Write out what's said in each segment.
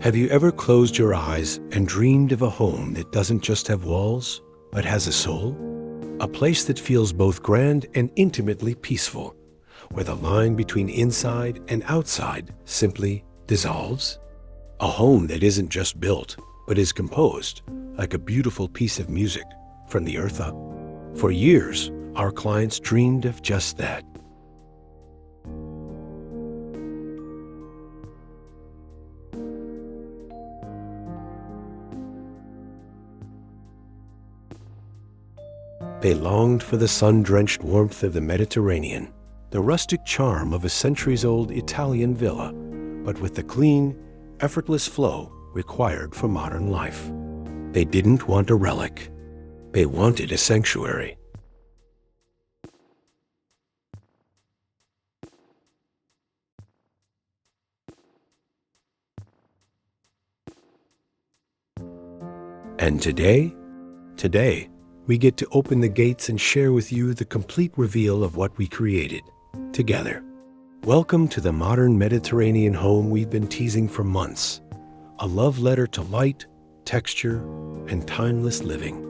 Have you ever closed your eyes and dreamed of a home that doesn't just have walls, but has a soul? A place that feels both grand and intimately peaceful, where the line between inside and outside simply dissolves? A home that isn't just built, but is composed, like a beautiful piece of music, from the earth up. For years, our clients dreamed of just that. They longed for the sun-drenched warmth of the Mediterranean, the rustic charm of a centuries-old Italian villa, but with the clean, effortless flow required for modern life. They didn't want a relic. They wanted a sanctuary. And today, we get to open the gates and share with you the complete reveal of what we created together. Welcome to the modern Mediterranean home we've been teasing for months. A love letter to light, texture, and timeless living.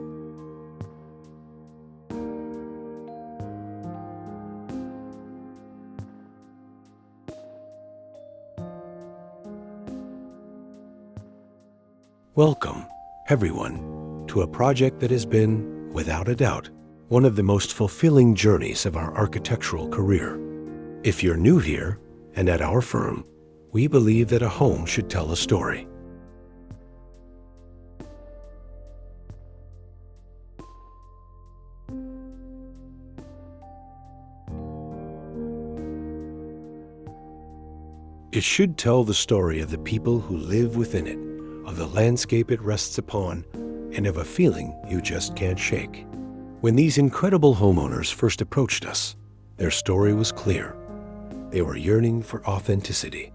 Welcome, everyone, to a project that has been, without a doubt, one of the most fulfilling journeys of our architectural career. If you're new here, and at our firm, we believe that a home should tell a story. It should tell the story of the people who live within it, of the landscape it rests upon, and of a feeling you just can't shake. When these incredible homeowners first approached us, their story was clear. They were yearning for authenticity.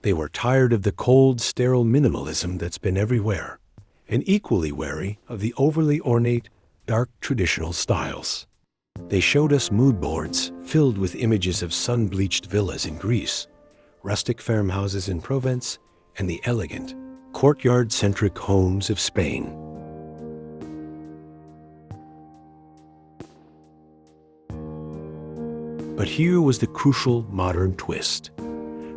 They were tired of the cold, sterile minimalism that's been everywhere, and equally wary of the overly ornate, dark traditional styles. They showed us mood boards filled with images of sun-bleached villas in Greece, rustic farmhouses in Provence, and the elegant, courtyard-centric homes of Spain. But here was the crucial modern twist.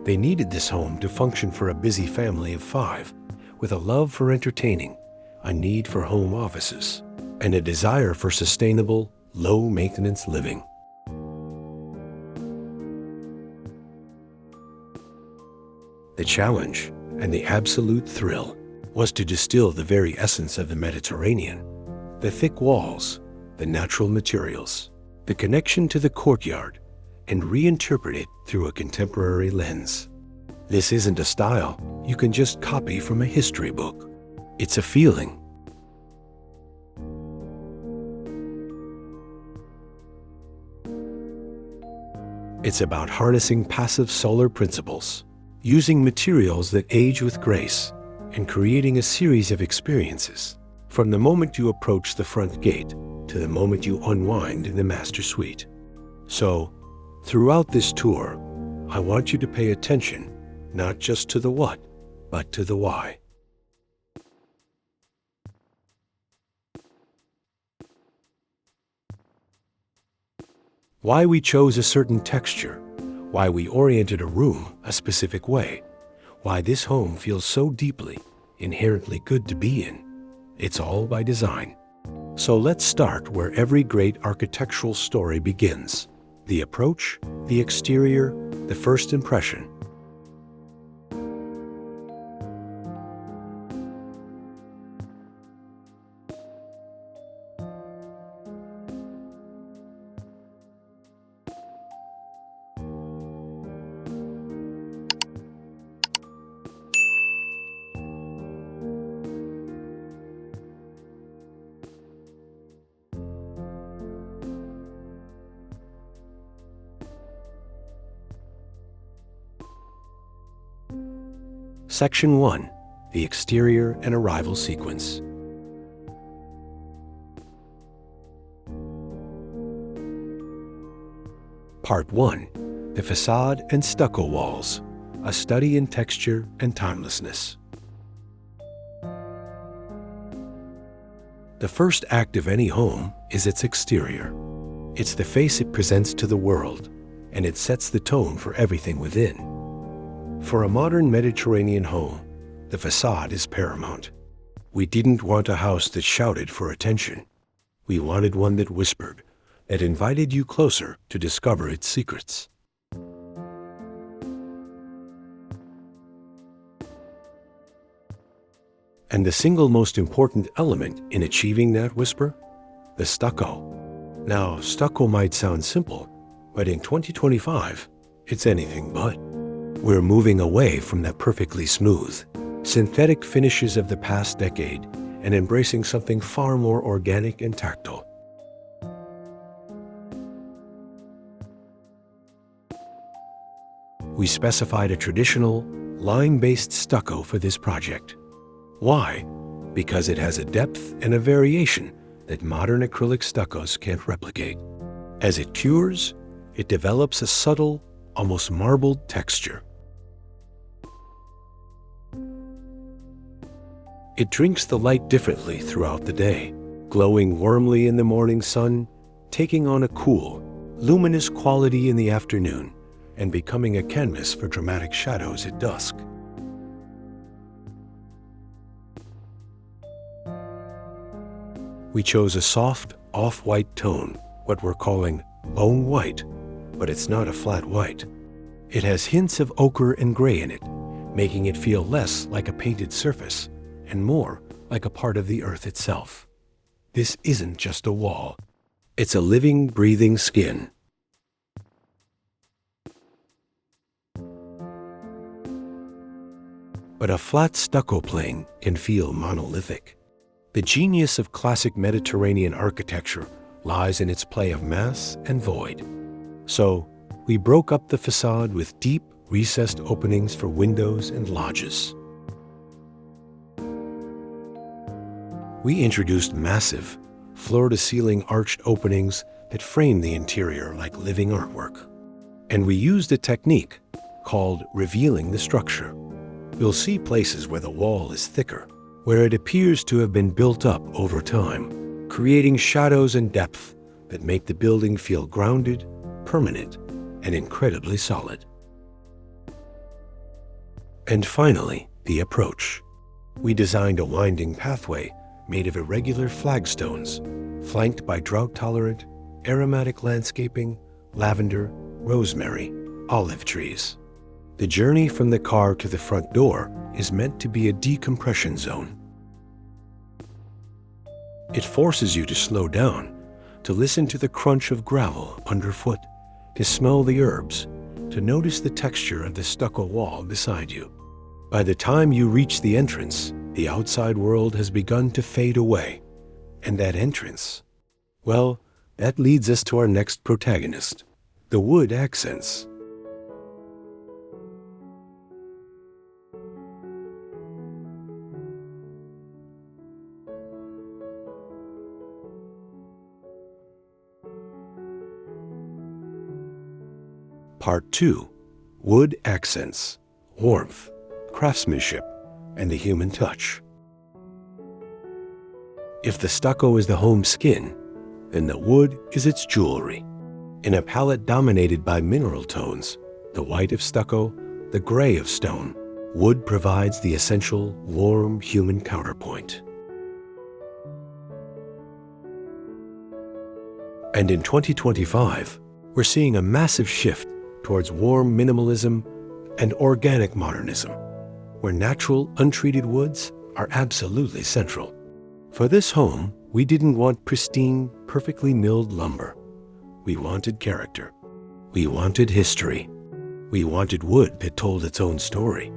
They needed this home to function for a busy family of 5, with a love for entertaining, a need for home offices, and a desire for sustainable, low-maintenance living. The challenge, and the absolute thrill, was to distill the very essence of the Mediterranean: the thick walls, the natural materials, the connection to the courtyard, and reinterpret it through a contemporary lens. This isn't a style you can just copy from a history book. It's a feeling. It's about harnessing passive solar principles, using materials that age with grace, and creating a series of experiences, from the moment you approach the front gate to the moment you unwind in the master suite. So, throughout this tour, I want you to pay attention not just to the what, but to the why. Why we chose a certain texture, why we oriented a room a specific way, why this home feels so deeply, inherently good to be in. It's all by design. So let's start where every great architectural story begins: the approach, the exterior, the first impression. Section 1. the exterior and arrival sequence. Part 1. The Facade and Stucco Walls, a study in texture and timelessness. The first act of any home is its exterior. It's the face it presents to the world, and it sets the tone for everything within. For a modern Mediterranean home, the facade is paramount. We didn't want a house that shouted for attention. We wanted one that whispered, that invited you closer to discover its secrets. And the single most important element in achieving that whisper? The stucco. Now, stucco might sound simple, but in 2025, it's anything but. We're moving away from the perfectly smooth, synthetic finishes of the past decade and embracing something far more organic and tactile. We specified a traditional, line-based stucco for this project. Why? Because it has a depth and a variation that modern acrylic stuccos can't replicate. As it cures, it develops a subtle, almost marbled texture. It drinks the light differently throughout the day, glowing warmly in the morning sun, taking on a cool, luminous quality in the afternoon, and becoming a canvas for dramatic shadows at dusk. We chose a soft, off-white tone, what we're calling bone white, but it's not a flat white. It has hints of ochre and gray in it, making it feel less like a painted surface and more like a part of the earth itself. This isn't just a wall. It's a living, breathing skin. But a flat stucco plane can feel monolithic. The genius of classic Mediterranean architecture lies in its play of mass and void. So, we broke up the facade with deep, recessed openings for windows and lodges. We introduced massive, floor-to-ceiling arched openings that frame the interior like living artwork. And we used a technique called revealing the structure. You'll see places where the wall is thicker, where it appears to have been built up over time, creating shadows and depth that make the building feel grounded, permanent, and incredibly solid. And finally, the approach. We designed a winding pathway made of irregular flagstones, flanked by drought-tolerant, aromatic landscaping, lavender, rosemary, olive trees. The journey from the car to the front door is meant to be a decompression zone. It forces you to slow down, to listen to the crunch of gravel underfoot, to smell the herbs, to notice the texture of the stucco wall beside you. By the time you reach the entrance, the outside world has begun to fade away. And that entrance, well, that leads us to our next protagonist, the wood accents. Part 2. Wood accents, warmth, craftsmanship, and the human touch. If the stucco is the home skin, then the wood is its jewelry. In a palette dominated by mineral tones, the white of stucco, the gray of stone, wood provides the essential, warm human counterpoint. And in 2025, we're seeing a massive shift towards warm minimalism and organic modernism, where natural, untreated woods are absolutely central. For this home, we didn't want pristine, perfectly milled lumber. We wanted character. We wanted history. We wanted wood that told its own story.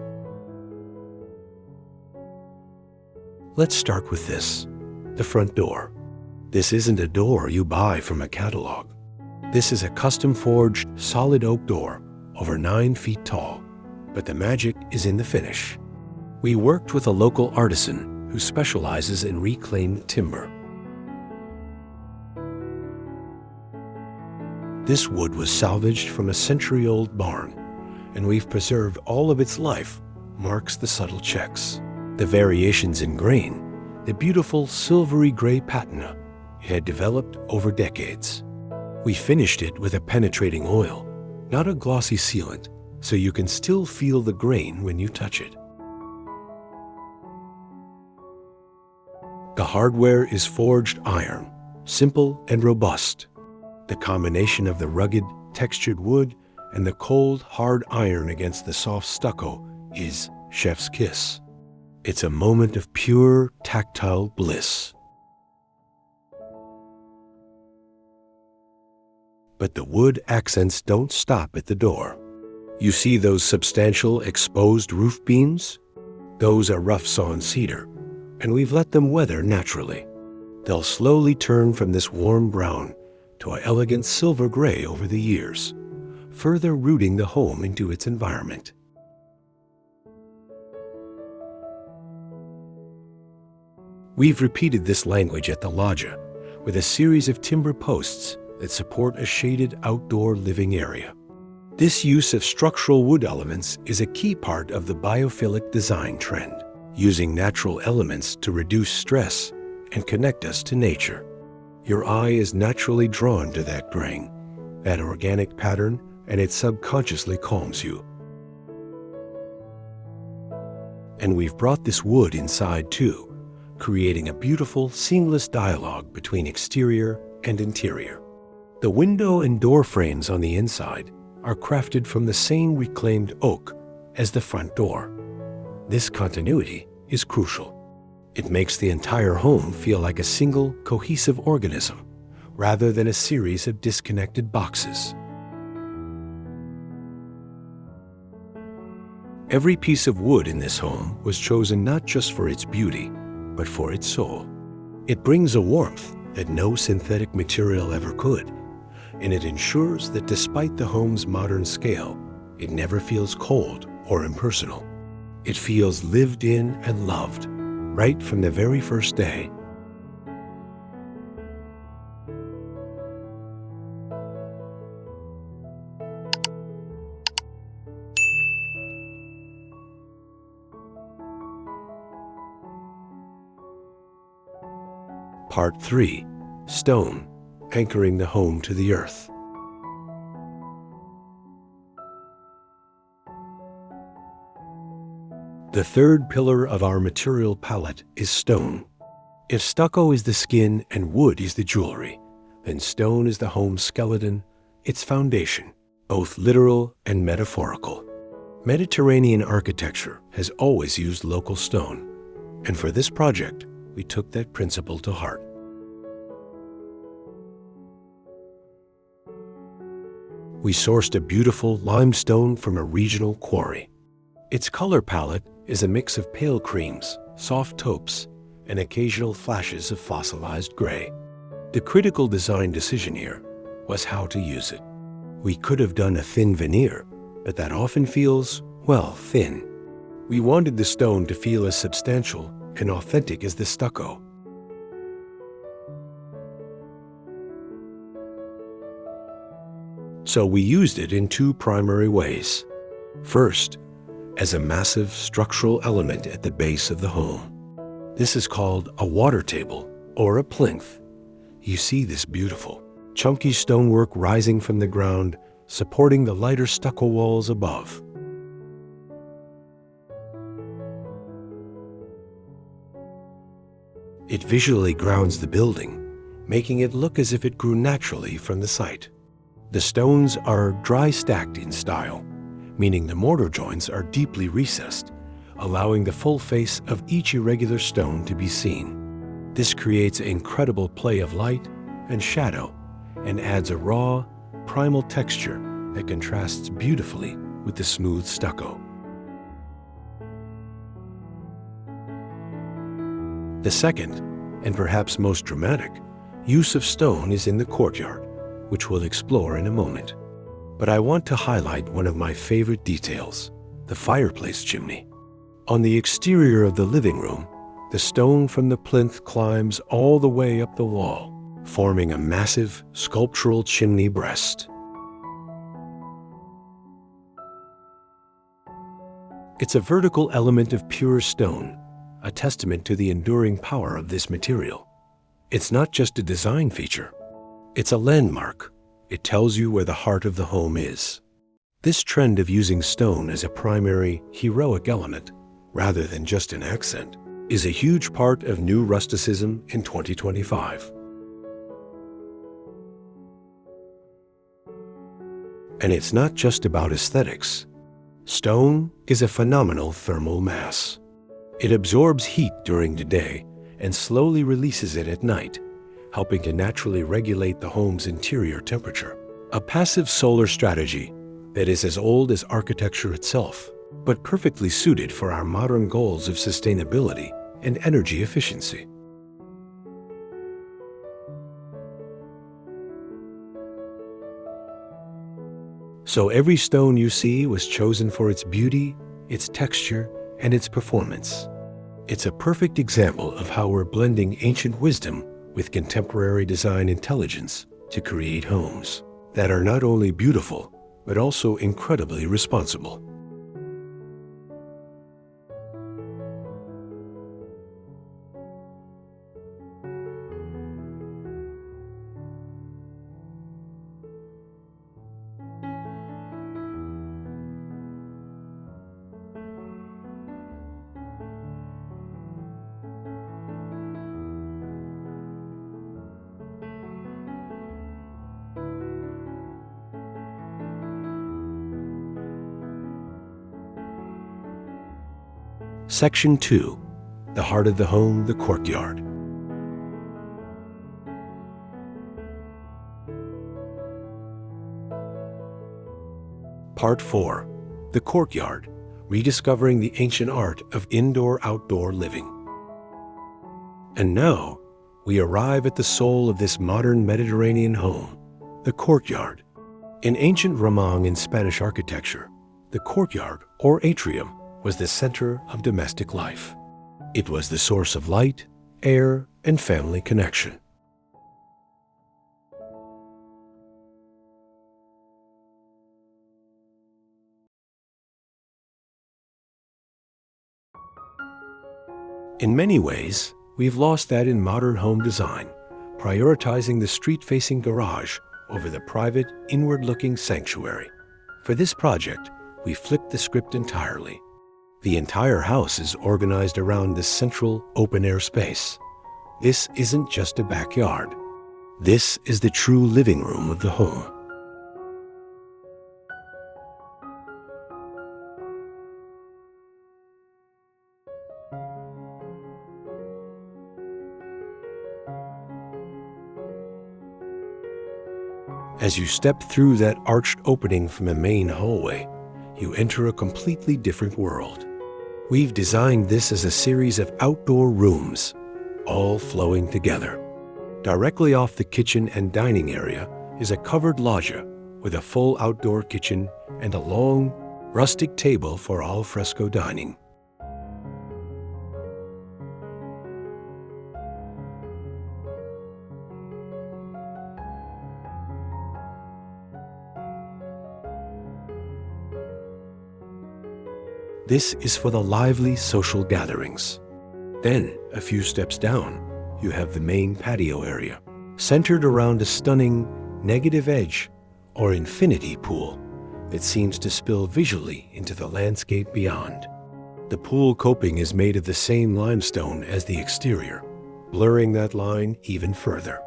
Let's start with this, the front door. This isn't a door you buy from a catalog. This is a custom-forged, solid oak door, over 9 feet tall, but the magic is in the finish. We worked with a local artisan who specializes in reclaimed timber. This wood was salvaged from a century-old barn, and we've preserved all of its life, marks the subtle checks. The variations in grain, the beautiful silvery gray patina it had developed over decades. We finished it with a penetrating oil, not a glossy sealant, so you can still feel the grain when you touch it. The hardware is forged iron, simple and robust. The combination of the rugged, textured wood and the cold, hard iron against the soft stucco is chef's kiss. It's a moment of pure, tactile bliss. But the wood accents don't stop at the door. You see those substantial exposed roof beams? Those are rough-sawn cedar, and we've let them weather naturally. They'll slowly turn from this warm brown to an elegant silver gray over the years, further rooting the home into its environment. We've repeated this language at the loggia with a series of timber posts that support a shaded outdoor living area. This use of structural wood elements is a key part of the biophilic design trend, using natural elements to reduce stress and connect us to nature. Your eye is naturally drawn to that grain, that organic pattern, and it subconsciously calms you. And we've brought this wood inside too, creating a beautiful, seamless dialogue between exterior and interior. The window and door frames on the inside are crafted from the same reclaimed oak as the front door. This continuity is crucial. It makes the entire home feel like a single, cohesive organism, rather than a series of disconnected boxes. Every piece of wood in this home was chosen not just for its beauty, but for its soul. It brings a warmth that no synthetic material ever could, and it ensures that despite the home's modern scale, it never feels cold or impersonal. It feels lived in and loved, right from the very first day. Part 3. Stone, anchoring the home to the earth. The third pillar of our material palette is stone. If stucco is the skin and wood is the jewelry, then stone is the home's skeleton, its foundation, both literal and metaphorical. Mediterranean architecture has always used local stone, and for this project, we took that principle to heart. We sourced a beautiful limestone from a regional quarry. Its color palette is a mix of pale creams, soft taupes, and occasional flashes of fossilized gray. The critical design decision here was how to use it. We could have done a thin veneer, but that often feels, well, thin. We wanted the stone to feel as substantial and authentic as the stucco. So we used it in two primary ways. First, as a massive structural element at the base of the home. This is called a water table or a plinth. You see this beautiful, chunky stonework rising from the ground, supporting the lighter stucco walls above. It visually grounds the building, making it look as if it grew naturally from the site. The stones are dry stacked in style, meaning the mortar joints are deeply recessed, allowing the full face of each irregular stone to be seen. This creates an incredible play of light and shadow and adds a raw, primal texture that contrasts beautifully with the smooth stucco. The second, and perhaps most dramatic, use of stone is in the courtyard, which we'll explore in a moment. But I want to highlight one of my favorite details, the fireplace chimney. On the exterior of the living room, the stone from the plinth climbs all the way up the wall, forming a massive sculptural chimney breast. It's a vertical element of pure stone, a testament to the enduring power of this material. It's not just a design feature, it's a landmark. It tells you where the heart of the home is. This trend of using stone as a primary, heroic element, rather than just an accent, is a huge part of new rusticism in 2025. And it's not just about aesthetics. Stone is a phenomenal thermal mass. It absorbs heat during the day and slowly releases it at night, helping to naturally regulate the home's interior temperature. A passive solar strategy that is as old as architecture itself, but perfectly suited for our modern goals of sustainability and energy efficiency. So every stone you see was chosen for its beauty, its texture, and its performance. It's a perfect example of how we're blending ancient wisdom with contemporary design intelligence to create homes that are not only beautiful, but also incredibly responsible. Section 2. The heart of the home, the courtyard. Part 4. The courtyard, rediscovering the ancient art of indoor-outdoor living. And now, we arrive at the soul of this modern Mediterranean home, the courtyard. In ancient Romang and Spanish architecture, the courtyard, or atrium, was the center of domestic life. It was the source of light, air, and family connection. In many ways, we've lost that in modern home design, prioritizing the street-facing garage over the private, inward-looking sanctuary. For this project, we flipped the script entirely. The entire house is organized around this central, open-air space. This isn't just a backyard. This is the true living room of the home. As you step through that arched opening from a main hallway, you enter a completely different world. We've designed this as a series of outdoor rooms, all flowing together. Directly off the kitchen and dining area is a covered loggia with a full outdoor kitchen and a long, rustic table for al fresco dining. This is for the lively social gatherings. Then, a few steps down, you have the main patio area, centered around a stunning negative edge or infinity pool that seems to spill visually into the landscape beyond. The pool coping is made of the same limestone as the exterior, blurring that line even further.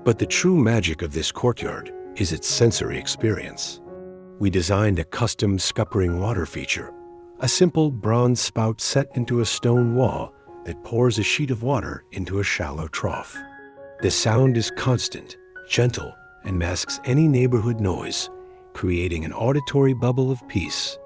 But the true magic of this courtyard is its sensory experience. We designed a custom scuppering water feature, a simple bronze spout set into a stone wall that pours a sheet of water into a shallow trough. The sound is constant, gentle, and masks any neighborhood noise, creating an auditory bubble of peace.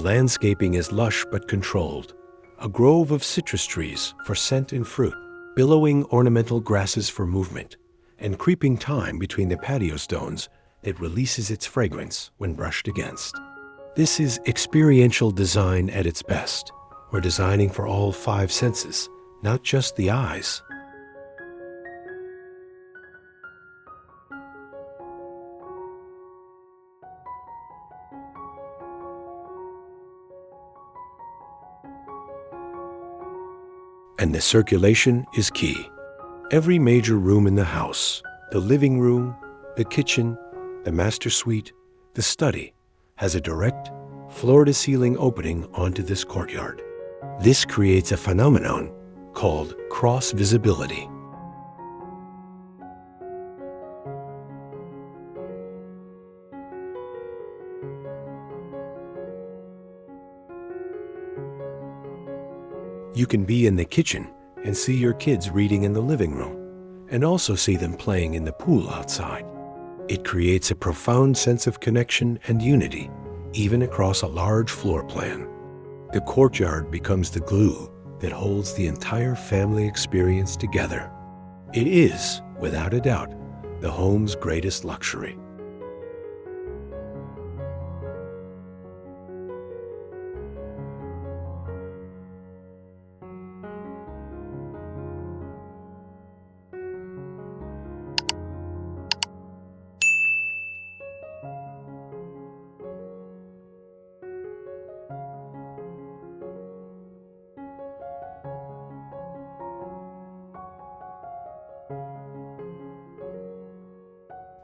landscaping is lush but controlled. A grove of citrus trees for scent and fruit, billowing ornamental grasses for movement, and creeping thyme between the patio stones that releases its fragrance when brushed against. This is experiential design at its best. We're designing for all five senses, not just the eyes. And the circulation is key. Every major room in the house, the living room, the kitchen, the master suite, the study, has a direct, floor-to-ceiling opening onto this courtyard. This creates a phenomenon called cross-visibility. You can be in the kitchen and see your kids reading in the living room, and also see them playing in the pool outside. It creates a profound sense of connection and unity, even across a large floor plan. The courtyard becomes the glue that holds the entire family experience together. It is, without a doubt, the home's greatest luxury.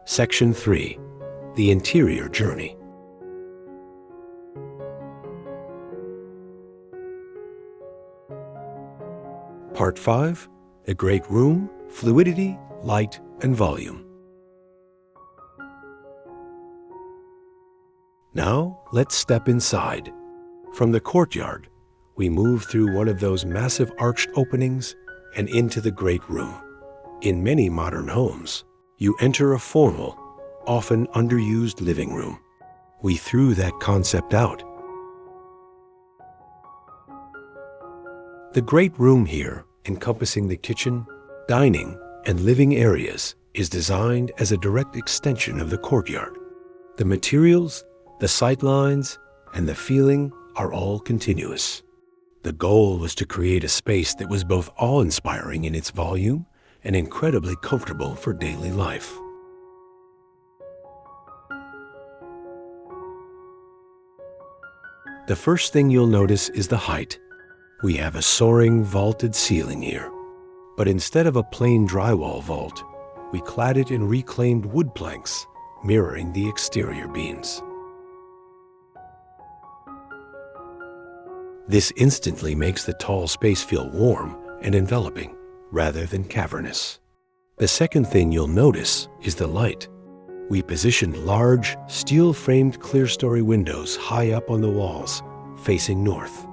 Section 3. The Interior Journey. Part 5. The Great Room, Fluidity, Light, and Volume. Now, let's step inside. From the courtyard, we move through one of those massive arched openings and into the Great Room. In many modern homes, you enter a formal, often underused living room. We threw that concept out. The Great Room here, encompassing the kitchen, dining, and living areas, is designed as a direct extension of the courtyard. The materials, the sight lines, and the feeling are all continuous. The goal was to create a space that was both awe-inspiring in its volume and incredibly comfortable for daily life. The first thing you'll notice is the height. We have a soaring vaulted ceiling here, but instead of a plain drywall vault, we clad it in reclaimed wood planks, mirroring the exterior beams. This instantly makes the tall space feel warm and enveloping, rather than cavernous. The second thing you'll notice is the light. We positioned large, steel-framed clerestory windows high up on the walls, facing north.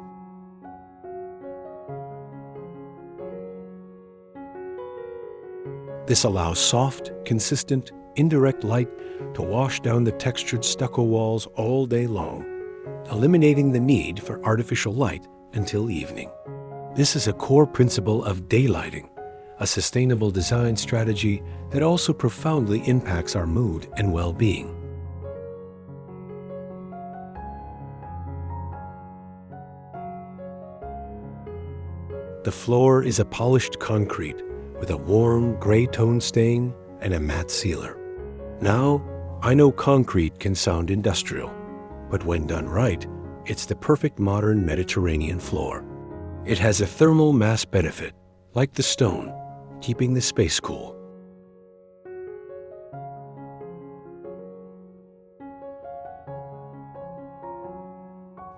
This allows soft, consistent, indirect light to wash down the textured stucco walls all day long, eliminating the need for artificial light until evening. This is a core principle of daylighting, a sustainable design strategy that also profoundly impacts our mood and well-being. The floor is a polished concrete with a warm gray tone stain and a matte sealer. Now, I know concrete can sound industrial, but when done right, it's the perfect modern Mediterranean floor. It has a thermal mass benefit, like the stone, keeping the space cool.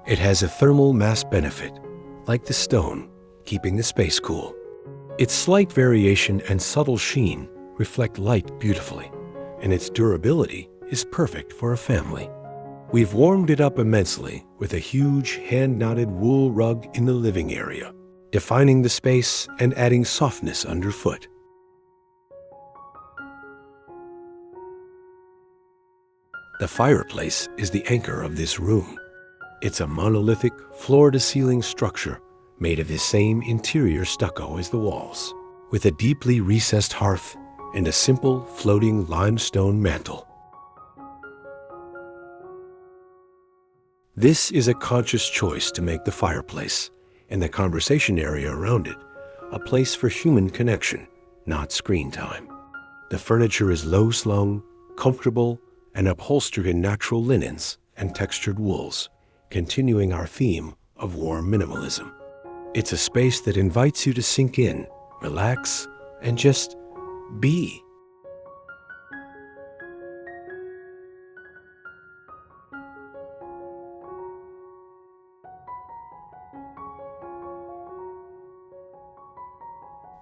It has a thermal mass benefit, like the stone, keeping the space cool. Its slight variation and subtle sheen reflect light beautifully, and its durability is perfect for a family. We've warmed it up immensely with a huge hand-knotted wool rug in the living area, defining the space and adding softness underfoot. The fireplace is the anchor of this room. It's a monolithic, floor-to-ceiling structure made of the same interior stucco as the walls, with a deeply recessed hearth and a simple, floating limestone mantel. This is a conscious choice to make the fireplace and the conversation area around it a place for human connection, not screen time. The furniture is low-slung, comfortable, and upholstered in natural linens and textured wools, continuing our theme of warm minimalism. It's a space that invites you to sink in, relax, and just be.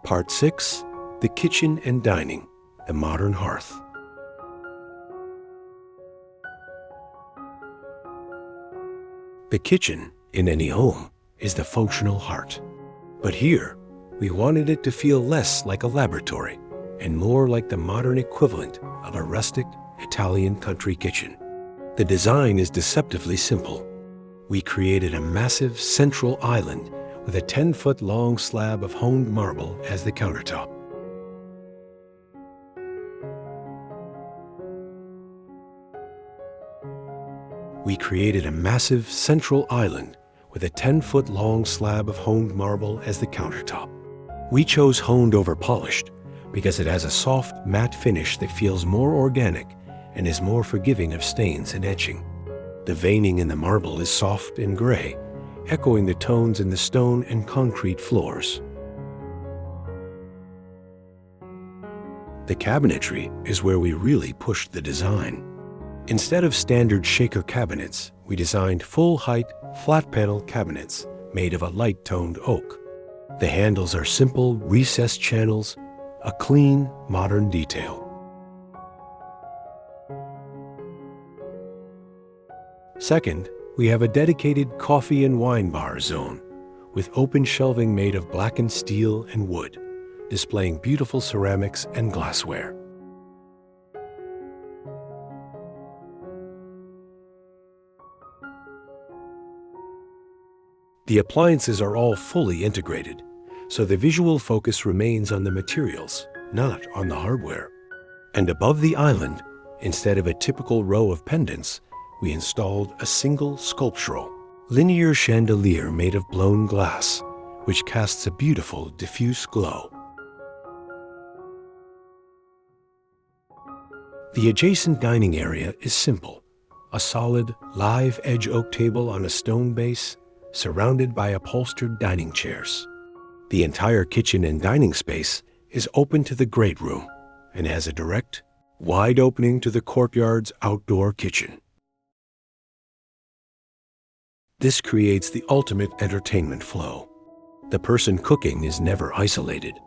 Part 6, the kitchen and dining, the modern hearth. The kitchen, in any home, is the functional heart. But here, we wanted it to feel less like a laboratory and more like the modern equivalent of a rustic Italian country kitchen. The design is deceptively simple. We created a massive central island with a 10-foot long slab of honed marble as the countertop. We created a massive central island with a 10-foot long slab of honed marble as the countertop. We chose honed over polished because it has a soft, matte finish that feels more organic and is more forgiving of stains and etching. The veining in the marble is soft and gray, echoing the tones in the stone and concrete floors. The cabinetry is where we really pushed the design. Instead of standard shaker cabinets, we designed full-height, flat-panel cabinets made of a light-toned oak. The handles are simple, recessed channels, a clean, modern detail. Second, we have a dedicated coffee and wine bar zone with open shelving made of blackened steel and wood, displaying beautiful ceramics and glassware. The appliances are all fully integrated, so the visual focus remains on the materials, not on the hardware. And above the island, instead of a typical row of pendants, we installed a single sculptural, linear chandelier made of blown glass, which casts a beautiful, diffuse glow. The adjacent dining area is simple, a solid, live edge oak table on a stone base, surrounded by upholstered dining chairs. The entire kitchen and dining space is open to the great room and has a direct, wide opening to the courtyard's outdoor kitchen. This creates the ultimate entertainment flow. The person cooking is never isolated.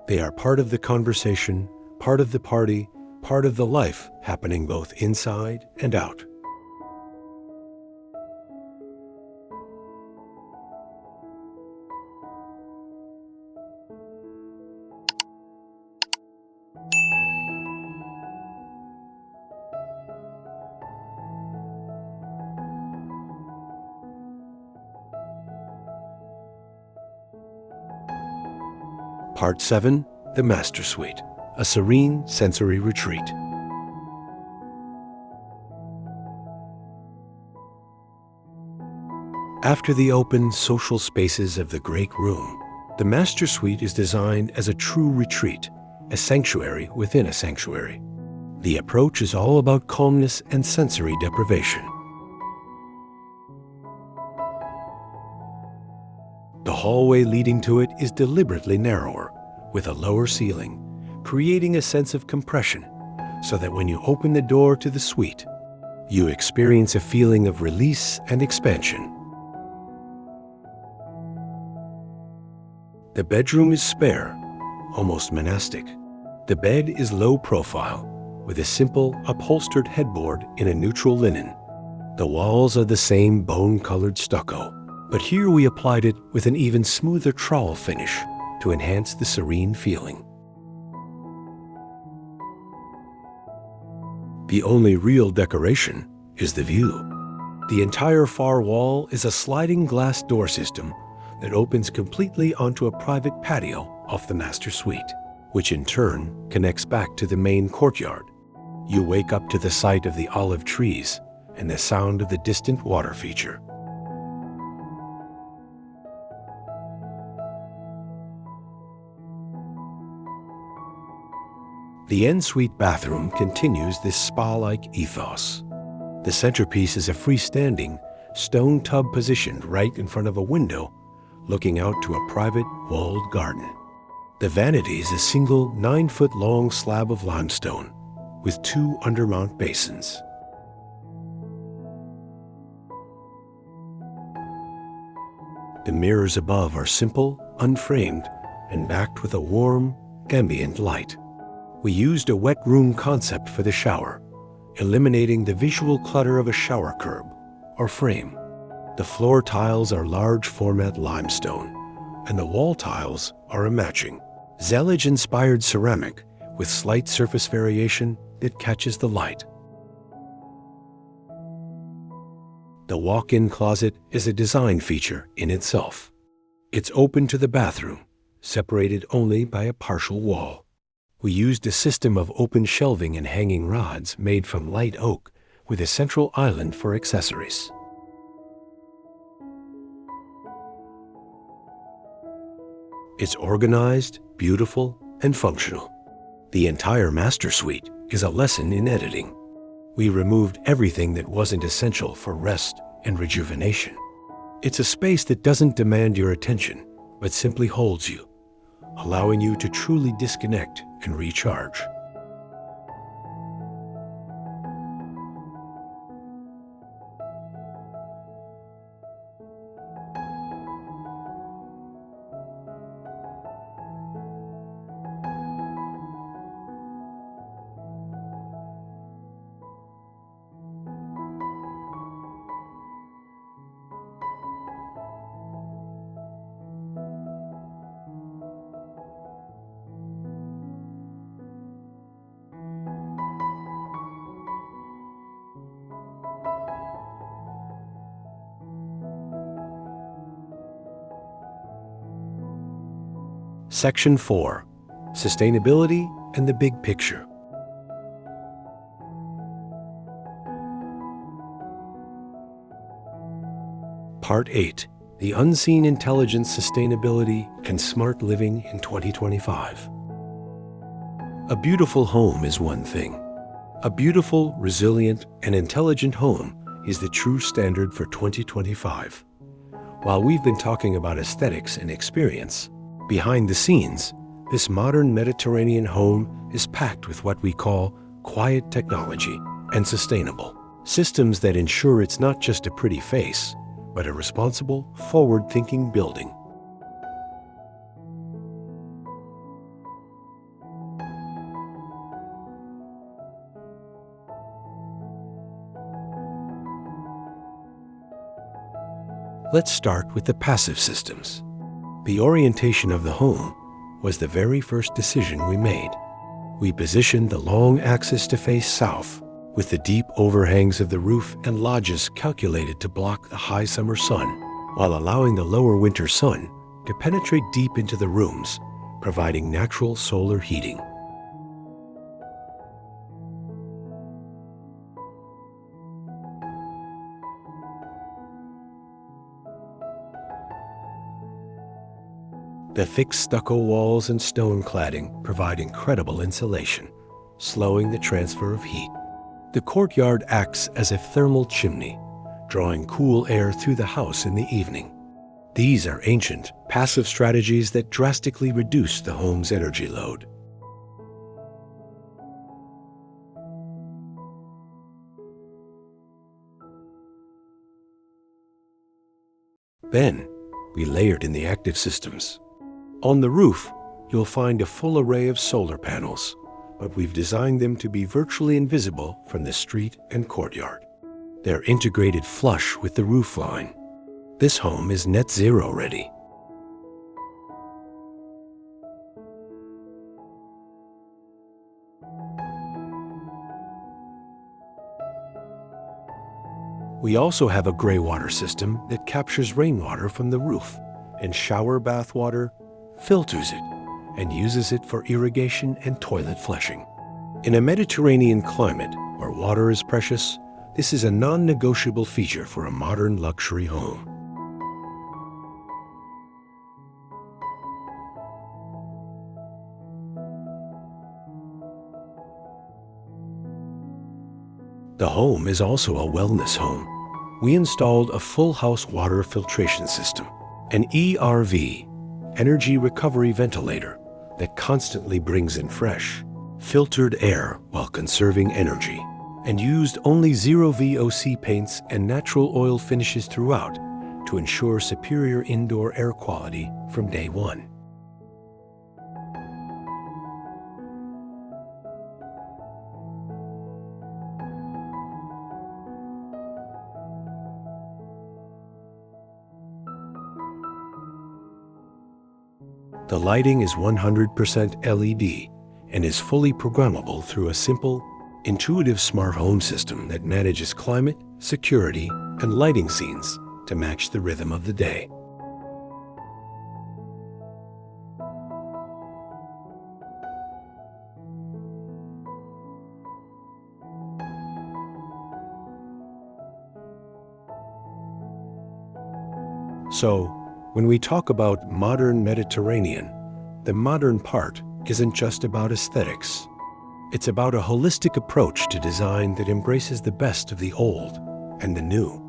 They are part of the conversation, part of the party, part of the life happening both inside and out. Part 7, the Master Suite, a serene sensory retreat. After the open, social spaces of the great room, the Master Suite is designed as a true retreat, a sanctuary within a sanctuary. The approach is all about calmness and sensory deprivation. The hallway leading to it is deliberately narrower, with a lower ceiling, creating a sense of compression, so that when you open the door to the suite, you experience a feeling of release and expansion. The bedroom is spare, almost monastic. The bed is low profile, with a simple, upholstered headboard in a neutral linen. The walls are the same bone-colored stucco, but here we applied it with an even smoother trowel finish to enhance the serene feeling. The only real decoration is the view. The entire far wall is a sliding glass door system that opens completely onto a private patio off the master suite, which in turn connects back to the main courtyard. You wake up to the sight of the olive trees and the sound of the distant water feature. The ensuite bathroom continues this spa-like ethos. The centerpiece is a freestanding stone tub positioned right in front of a window looking out to a private walled garden. The vanity is a single 9-foot-long slab of limestone with 2 undermount basins. The mirrors above are simple, unframed, and backed with a warm, ambient light. We used a wet room concept for the shower, eliminating the visual clutter of a shower curb or frame. The floor tiles are large format limestone, and the wall tiles are a matching Zellage-inspired ceramic with slight surface variation that catches the light. The walk-in closet is a design feature in itself. It's open to the bathroom, separated only by a partial wall. We used a system of open shelving and hanging rods made from light oak with a central island for accessories. It's organized, beautiful, and functional. The entire master suite is a lesson in editing. We removed everything that wasn't essential for rest and rejuvenation. It's a space that doesn't demand your attention, but simply holds you, allowing you to truly disconnect and recharge. Section 4. Sustainability and the Big Picture. Part 8. The Unseen Intelligence, Sustainability, and Smart Living in 2025. A beautiful home is one thing. A beautiful, resilient, and intelligent home is the true standard for 2025. While we've been talking about aesthetics and experience, behind the scenes, this modern Mediterranean home is packed with what we call quiet technology and sustainable systems that ensure it's not just a pretty face, but a responsible, forward-thinking building. Let's start with the passive systems. The orientation of the home was the very first decision we made. We positioned the long axis to face south, with the deep overhangs of the roof and lodges calculated to block the high summer sun, while allowing the lower winter sun to penetrate deep into the rooms, providing natural solar heating. The thick stucco walls and stone cladding provide incredible insulation, slowing the transfer of heat. The courtyard acts as a thermal chimney, drawing cool air through the house in the evening. These are ancient, passive strategies that drastically reduce the home's energy load. Then, we layered in the active systems. On the roof, you'll find a full array of solar panels, but we've designed them to be virtually invisible from the street and courtyard. They're integrated flush with the roof line. This home is net zero ready. We also have a gray water system that captures rainwater from the roof, and shower bath water filters it and uses it for irrigation and toilet flushing. In a Mediterranean climate where water is precious, this is a non-negotiable feature for a modern luxury home. The home is also a wellness home. We installed a full house water filtration system, an ERV, energy recovery ventilator, that constantly brings in fresh, filtered air while conserving energy, and used only zero VOC paints and natural oil finishes throughout to ensure superior indoor air quality from day one. The lighting is 100% LED and is fully programmable through a simple, intuitive smart home system that manages climate, security, and lighting scenes to match the rhythm of the day. So, when we talk about modern Mediterranean, the modern part isn't just about aesthetics. It's about a holistic approach to design that embraces the best of the old and the new.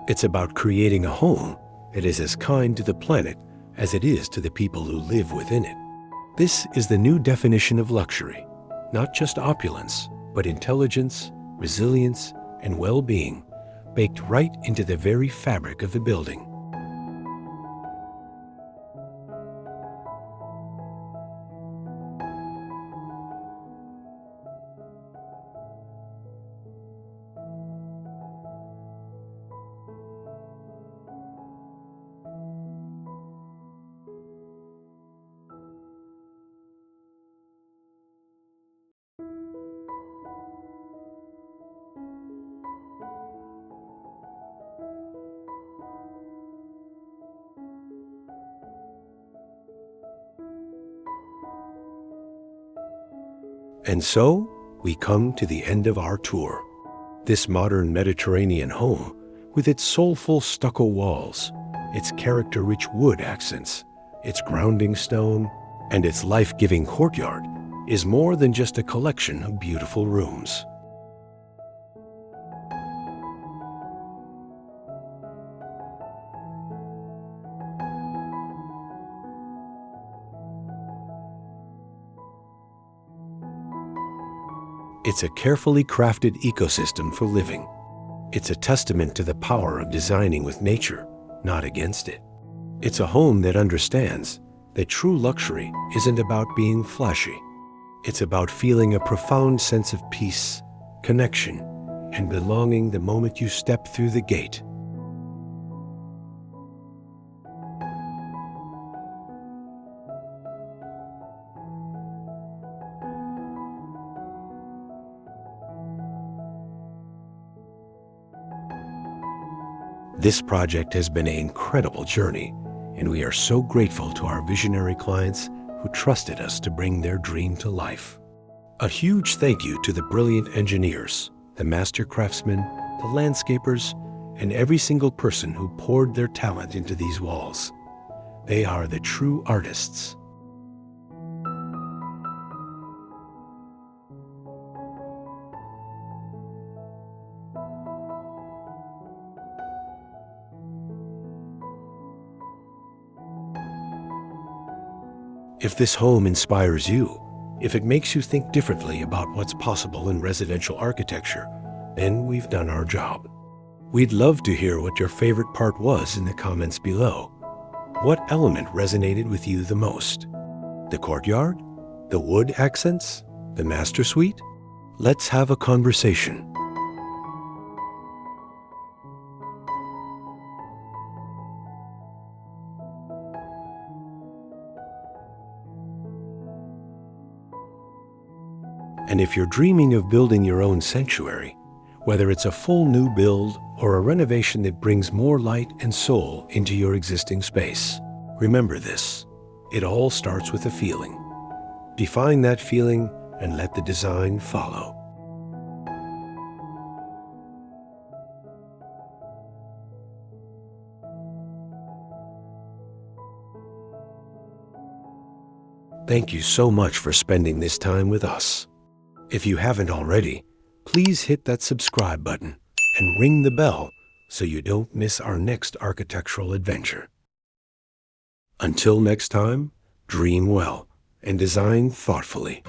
It's about creating a home that is as kind to the planet as it is to the people who live within it. This is the new definition of luxury, not just opulence, but intelligence, resilience, and well-being, baked right into the very fabric of the building. And so, we come to the end of our tour. This modern Mediterranean home, with its soulful stucco walls, its character-rich wood accents, its grounding stone, and its life-giving courtyard, is more than just a collection of beautiful rooms. It's a carefully crafted ecosystem for living. It's a testament to the power of designing with nature, not against it. It's a home that understands that true luxury isn't about being flashy. It's about feeling a profound sense of peace, connection, and belonging the moment you step through the gate. This project has been an incredible journey, and we are so grateful to our visionary clients who trusted us to bring their dream to life. A huge thank you to the brilliant engineers, the master craftsmen, the landscapers, and every single person who poured their talent into these walls. They are the true artists. If this home inspires you, if it makes you think differently about what's possible in residential architecture, then we've done our job. We'd love to hear what your favorite part was in the comments below. What element resonated with you the most? The courtyard? The wood accents? The master suite? Let's have a conversation. And if you're dreaming of building your own sanctuary, whether it's a full new build or a renovation that brings more light and soul into your existing space, remember this: it all starts with a feeling. Define that feeling and let the design follow. Thank you so much for spending this time with us. If you haven't already, please hit that subscribe button and ring the bell so you don't miss our next architectural adventure. Until next time, dream well and design thoughtfully.